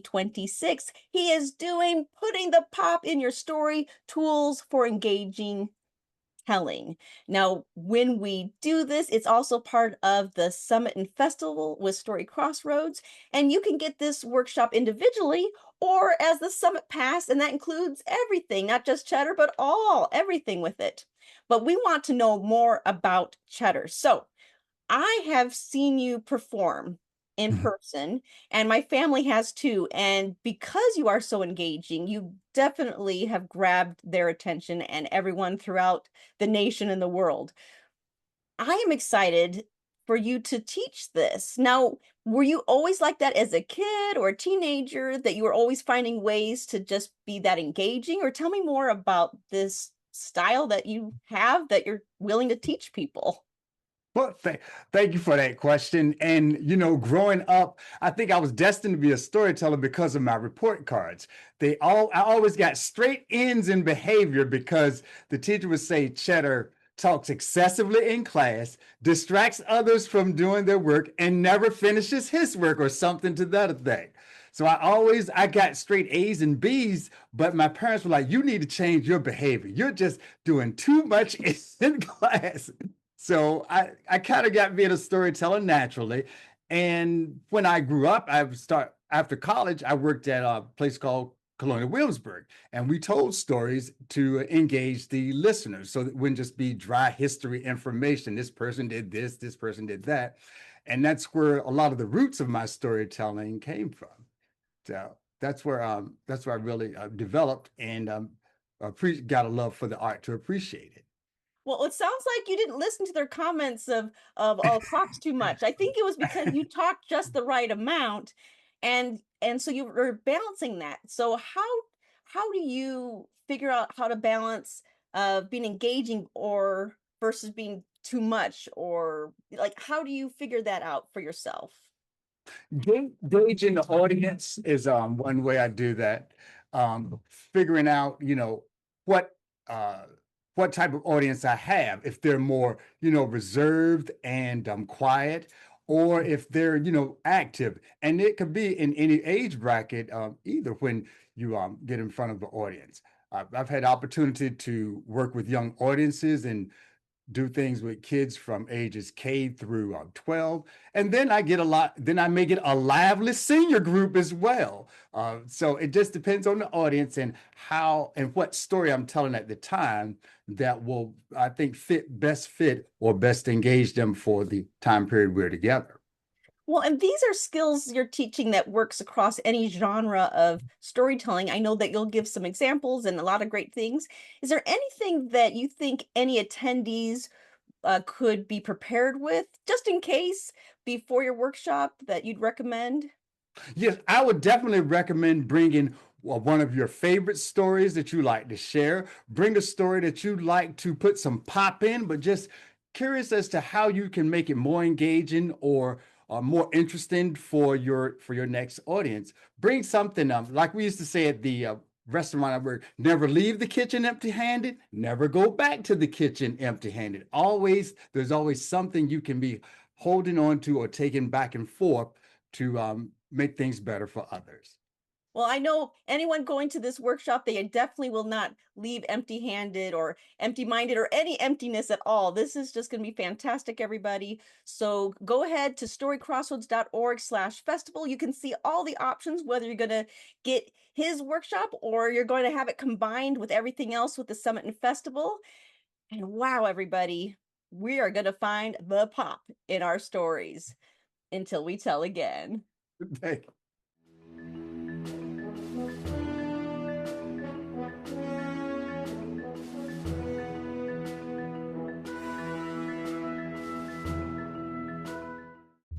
26. He is doing putting the pop in your story, tools for engaging telling. Now, when we do this, it's also part of the Summit and Festival with Story Crossroads, and you can get this workshop individually or as the Summit Pass, and that includes everything, not just Cheddar, but everything with it. But we want to know more about Cheddar. So I have seen you perform in Mhm. person, and my family has too. And because you are so engaging, you definitely have grabbed their attention and everyone throughout the nation and the world. I am excited for you to teach this. Now, were you always like that as a kid or a teenager, that you were always finding ways to just be that engaging? Or tell me more about this style that you have that you're willing to teach people. Well, thank you for that question. And, growing up, I think I was destined to be a storyteller because of my report cards. I always got straight N's in behavior because the teacher would say, Cheddar talks excessively in class, distracts others from doing their work, and never finishes his work or something to that effect. So I got straight A's and B's, but my parents were like, you need to change your behavior. You're just doing too much in class. So I kind of got being a storyteller naturally. And when I grew up, after college, I worked at a place called Colonial Williamsburg, and we told stories to engage the listeners so that it wouldn't just be dry history information. This person did this person did that. And that's where a lot of the roots of my storytelling came from. So that's where I really developed and got a love for the art to appreciate it. Well, it sounds like you didn't listen to their comments of "Oh, talks too much." I think it was because you talked just the right amount, and so you were balancing that. So how do you figure out how to balance being engaging or versus being too much, or like how do you figure that out for yourself? Gauging the audience is one way I do that. Figuring out, what uh, what type of audience I have. If they're more, reserved and quiet, or if they're, active. And it could be in any age bracket, either when you get in front of the audience. I've had opportunity to work with young audiences and do things with kids from ages K through 12. And then I may get a lively senior group as well. So it just depends on the audience and how and what story I'm telling at the time that will, I think, best fit or best engage them for the time period we're together. Well, and these are skills you're teaching that works across any genre of storytelling. I know that you'll give some examples and a lot of great things. Is there anything that you think any attendees could be prepared with just in case before your workshop that you'd recommend? Yes, I would definitely recommend bringing one of your favorite stories that you like to share. Bring a story that you'd like to put some pop in, but just curious as to how you can make it more engaging or more interesting for your next audience. Bring something like we used to say at the restaurant I work, never leave the kitchen empty-handed, never go back to the kitchen empty-handed. There's always something you can be holding on to or taking back and forth to make things better for others. Well, I know anyone going to this workshop, they definitely will not leave empty-handed or empty-minded or any emptiness at all. This is just going to be fantastic, everybody. So go ahead to storycrossroads.org/festival. You can see all the options, whether you're going to get his workshop or you're going to have it combined with everything else with the summit and festival. And wow, everybody, we are going to find the pop in our stories until we tell again. Thank